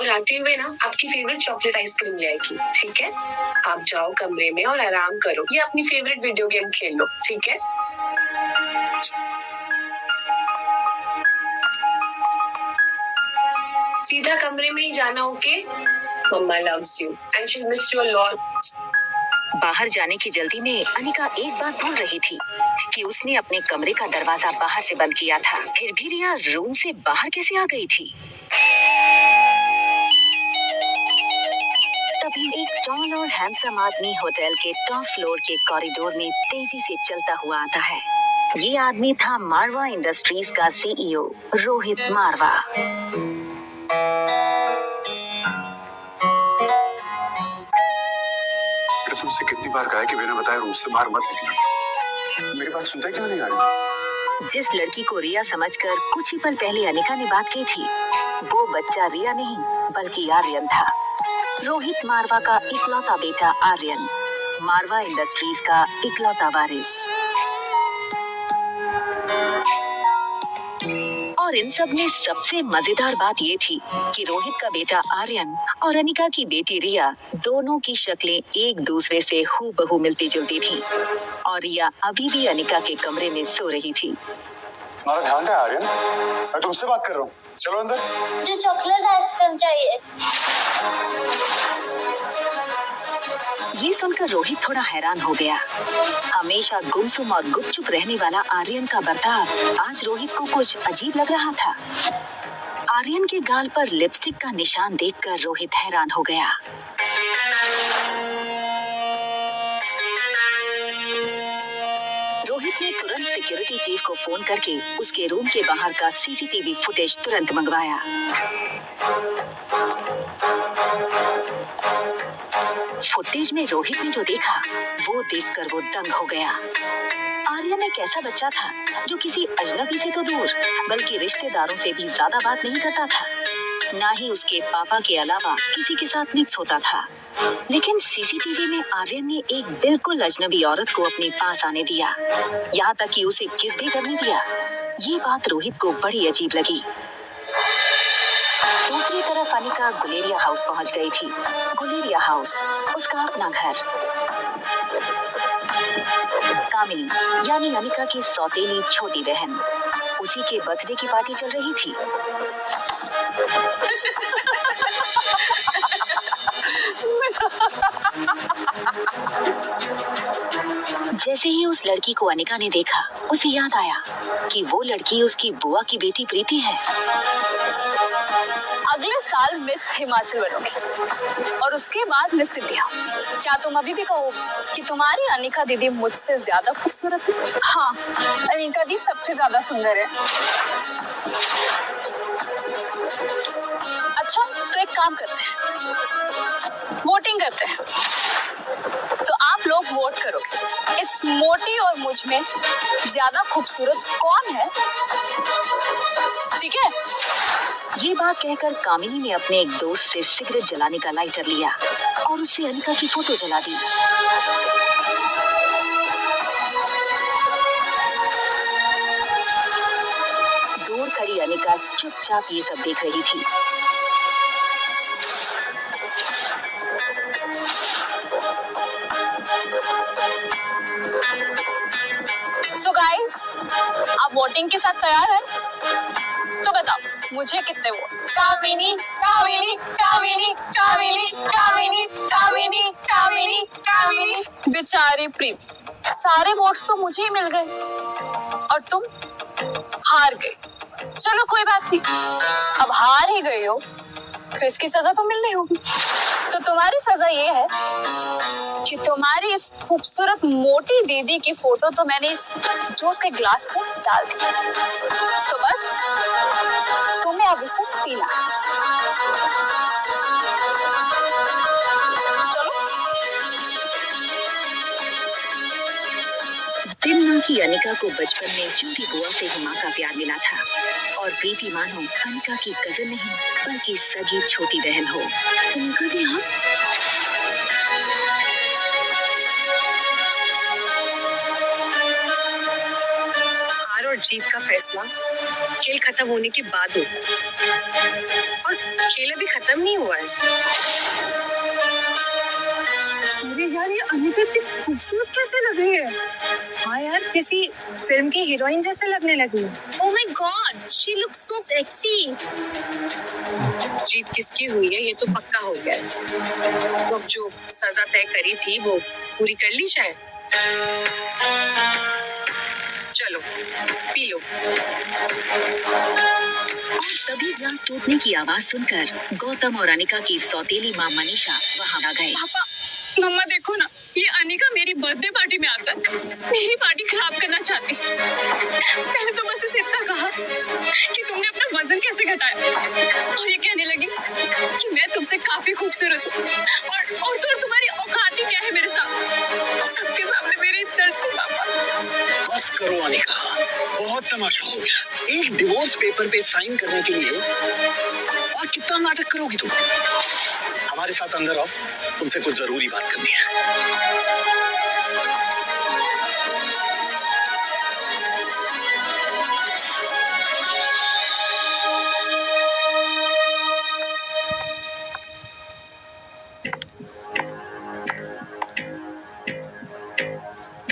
Call आते हुए ना आपकी फेवरेट चॉकलेट आइसक्रीम ले आएगी, ठीक है? आप जाओ कमरे में और आराम करो या अपनी फेवरेट वीडियो गेम खेल लो, ठीक है? सीधा कमरे में ही जाना, okay? Mamma loves you and she miss you a lot. बाहर जाने की जल्दी में अनिका एक बात भूल रही थी कि उसने अपने कमरे का दरवाजा बाहर से बंद किया था। फिर भी रिया रूम से बाहर कैसे आ गई थी? तभी एक टॉल और हैंडसम आदमी होटल के टॉप फ्लोर के कॉरिडोर में तेजी से चलता हुआ आता है। ये आदमी था मारवा इंडस्ट्रीज का सीईओ रोहित मारवा। तुमसे कितनी बार कहा है कि बिना बताए रूम से बाहर मत निकलो। मेरी बात सुनता क्यों नहीं आ रही? जिस लड़की को रिया समझकर कुछ ही पल पहले अनिका ने बात की थी, वो बच्चा रिया नहीं बल्कि आर्यन था। रोहित मारवा का इकलौता बेटा आर्यन, मारवा इंडस्ट्रीज का इकलौता वारिस। और इन सब में सबसे मजेदार बात ये थी कि रोहित का बेटा आर्यन और अनिका की बेटी रिया दोनों की शक्लें एक दूसरे से हूबहू मिलती जुलती थी। और रिया अभी भी अनिका के कमरे में सो रही थी। तुम्हारा ध्यान कहाँ है आर्यन? मैं तुमसे बात कर रहा हूँ, चलो अंदर। मुझे चॉकलेट आइसक्रीम चाहिए। ये सुनकर रोहित थोड़ा हैरान हो गया। हमेशा गुमसुम और गुपचुप रहने वाला आर्यन का बर्ताव आज रोहित को कुछ अजीब लग रहा था। आर्यन के गाल पर लिपस्टिक का निशान देखकर रोहित हैरान हो गया। रोहित ने तुरंत सिक्योरिटी चीफ को फोन करके उसके रूम के बाहर का सीसीटीवी फुटेज तुरंत मंगवाया। फुटेज में रोहित ने जो देखा वो देखकर वो दंग हो गया। आर्यन एक ऐसा बच्चा था जो किसी अजनबी से तो दूर बल्कि रिश्तेदारों से भी ज्यादा बात नहीं करता था। ना ही उसके पापा के अलावा किसी के साथ मिक्स होता था। लेकिन सीसीटीवी में आर्यन ने एक बिल्कुल अजनबी औरत को अपने पास आने दिया, यहाँ तक कि उसे किस भी करने दिया। ये बात रोहित को बड़ी अजीब लगी। दूसरी तरफ अनिका गुलेरिया हाउस पहुंच गई थी। गुलेरिया हाउस उसका अपना घर। कामिनी यानी अनिका की सौतेली छोटी बहन, उसी के बर्थडे की पार्टी चल रही थी। जैसे ही उस लड़की को अनिका ने देखा, उसे याद आया कि वो लड़की उसकी बुआ की बेटी प्रीति है। अगले साल मिस हिमाचल बनोगी और उसके बाद मिस इंडिया। क्या तुम अभी भी कहोगे कि तुम्हारी अनिका दीदी मुझसे ज्यादा खूबसूरत है? हाँ, अनिका दी सबसे ज्यादा सुंदर है। अच्छा, तो एक काम करते हैं, वोटिंग करते हैं। तो आप लोग वोट करोगे इस मोटी और मुझ में ज्यादा खूबसूरत कौन है, ठीक है? ये बात कहकर कामिनी ने अपने एक दोस्त से सिगरेट जलाने का लाइटर लिया और उससे अनिका की फोटो जला दी। दूर खड़ी अनिका चुपचाप ये सब देख रही थी। सो गाइस, आप वोटिंग के साथ तैयार हैं? तो बताओ मुझे कितने वोट? कामिनी कामिनी कामिनी कामिनी कामिनी कामिनी कामिनी कामिनी। बेचारी प्रीति, सारे वोट्स तो मुझे ही मिल गए और तुम हार गए। चलो कोई बात नहीं, अब हार ही गए हो तो इसकी सजा तो मिलनी होगी। तो तुम्हारी सजा ये है कि तुम्हारी इस खूबसूरत मोटी दीदी की फोटो तो मैंने इस जूस के ग्लास में डाल दी। तो बस तुम्हें अब इसे पीना। चलो। दिल ना की अनिका को बचपन में छोटी बुआ से ही माँ का प्यार मिला था और प्रीति मानो अनिका की कजन नहीं बल्कि सगी छोटी बहन हो। अनिका दी हाँ? जीत का फैसला खेल खत्म होने के बाद होगा और खेल अभी खत्म नहीं हुआ है। अरे यार, ये अनिका इतनी खूबसूरत कैसे लग रही है? हाँ यार, किसी फिल्म की हीरोइन जैसे लगने लगी। Oh my God, she looks so sexy. जीत किसकी हुई है ये तो पक्का हो गया है। तो अब जो सजा तय करी थी वो पूरी कर ली जाए। चलो पी लो। तभी ग्लास टूटने की आवाज सुनकर गौतम और अनिका की सौतेली माँ मनीषा वहाँ आ गए। पापा, मम्मा देखो ना, ये अनिका मेरी बर्थडे पार्टी में आकर मेरी पार्टी खराब करना चाहती। मैंने तो बस इसे इतना कहा कि तुमने अपना वजन कैसे घटाया, और ये कहने लगी कि मैं तुमसे काफी खूबसूरत हूँ और तो तुम्हारी औकात ही क्या है मेरे साथ। सबके सामने मेरी इज्जत थी पापा। बस करो अनिका, बहुत तमाशा हो गया। एक डिवोर्स पेपर पे साइन करने के लिए और कितना नाटक करोगी तुम? हमारे साथ अंदर आओ, तुमसे कुछ जरूरी बात करनी है।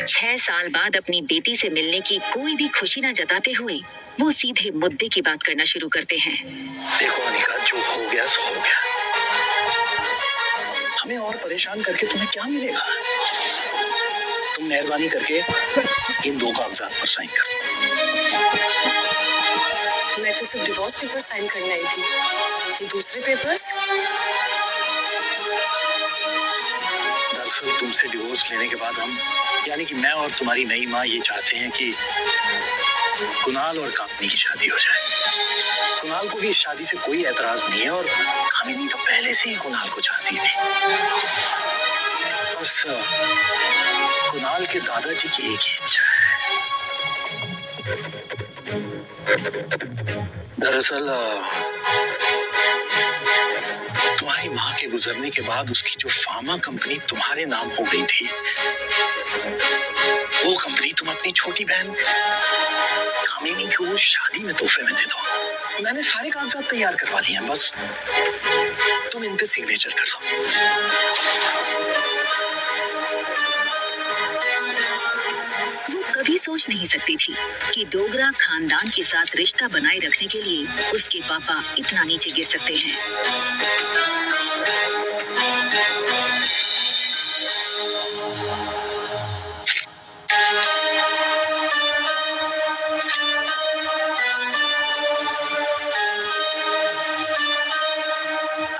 6 साल बाद अपनी बेटी से मिलने की कोई भी खुशी न जताते हुए वो सीधे मुद्दे की बात करना शुरू करते हैं। देखो अनिका, जो हो गया सो हो गया। हमें और परेशान करके तुम्हें क्या मिलेगा? तुम मेहरबानी करके इन 2 कागजात पर साइन कर दो। मैं तो सिर्फ डिवोर्स पेपर साइन करने आई थी। ये दूसरे पेपर्स? दरअसल तुमसे डिवोर्स लेने के बाद हम, यानी कि मैं और तुम्हारी नई माँ, ये चाहते हैं कि कुणाल और कामिनी की शादी हो जाए। कुणाल को भी इस शादी से कोई एतराज नहीं है और कामिनी तो पहले से ही कुणाल को चाहती थी। बस कुणाल के दादाजी की एक ही इच्छा है। दरअसल तुम्हारी माँ के गुजरने के बाद उसकी जो फार्मा कंपनी तुम्हारे नाम हो गई थी, वो कंपनी तुम अपनी छोटी बहन कामिनी को शादी में तोहफे में दे दो। मैंने सारे कागजात तैयार करवा दिए हैं, बस तुम इन पे सिग्नेचर कर दो। वो कभी सोच नहीं सकती थी कि डोगरा खानदान के साथ रिश्ता बनाए रखने के लिए उसके पापा इतना नीचे गिर सकते हैं।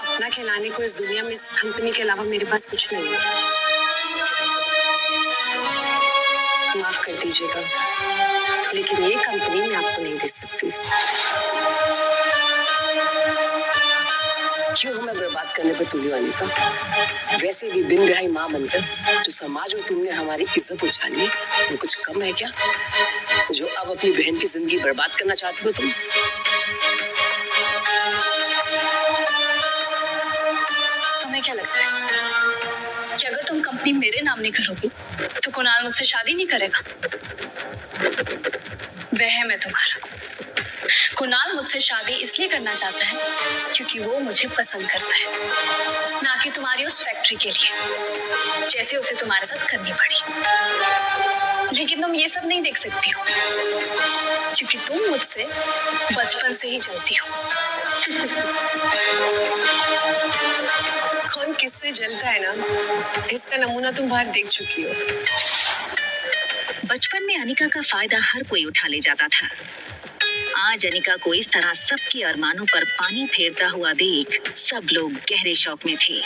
अपना कहलाने को इस दुनिया में इस कंपनी के अलावा मेरे पास कुछ नहीं है। माफ कर दीजिएगा, लेकिन ये कंपनी मैं आपको नहीं दे सकती। क्यों हमें बर्बाद करने पर तुली अनिका? वैसे भी बिन ब्याही माँ बनकर जो समाज में तुमने हमारी इज्जत उछाली, वो कुछ कम है क्या? जो अब अपनी बहन की जिंदगी बर्बाद करना चाहती हो तुम? तुम्हें क्या लगता है कि अगर तुम कंपनी मेरे नाम नहीं करोगी तो कुणाल मुझसे शादी नहीं करेगा? वह मैं तुम्हारा। कुणाल मुझसे शादी इसलिए करना चाहता है क्योंकि वो मुझे पसंद करता है, ना कि तुम्हारी उस फैक्ट्री के लिए जैसे उसे तुम्हारे साथ करनी पड़ी। लेकिन तुम ये सब नहीं देख सकती हो क्योंकि तुम मुझसे बचपन से ही चलती हो। कौन किससे जलता है ना, इसका नमूना तुम बाहर देख चुकी हो। बचपन में अनिका का फायदा हर कोई उठा ले जाता था। आज अनिका को इस तरह सबके अरमानों पर पानी फेरता हुआ देख सब लोग गहरे शौक में थे।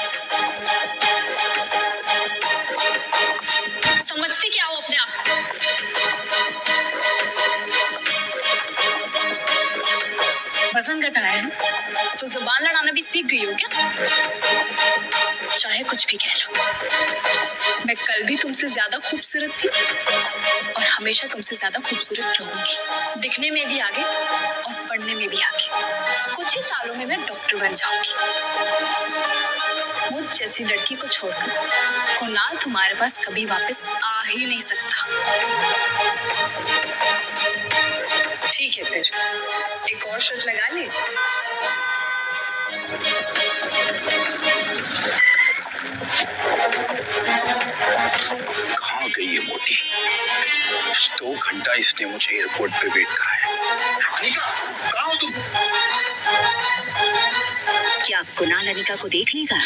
समझती क्या हो अपने आप को? वजन घटाया है तो जुबान लड़ाना भी सीख गई हो क्या? चाहे कुछ भी कह लो, मैं कल भी तुमसे ज्यादा खूबसूरत थी और हमेशा तुमसे ज्यादा खूबसूरत रहूंगी। दिखने में भी आगे और पढ़ने में भी आगे। कुछ ही सालों में मैं डॉक्टर बन जाऊंगी। मुझ जैसी लड़की को छोड़कर कुणाल तुम्हारे पास कभी वापस आ ही नहीं सकता। ठीक है फिर एक और शर्त लगा ले। कहाँ गई ये मोटी? 2 घंटा इसने मुझे एयरपोर्ट पे वेट कराया। अनिका, कहाँ हो तुम? क्या कुणाल अनिका को देख लेगा?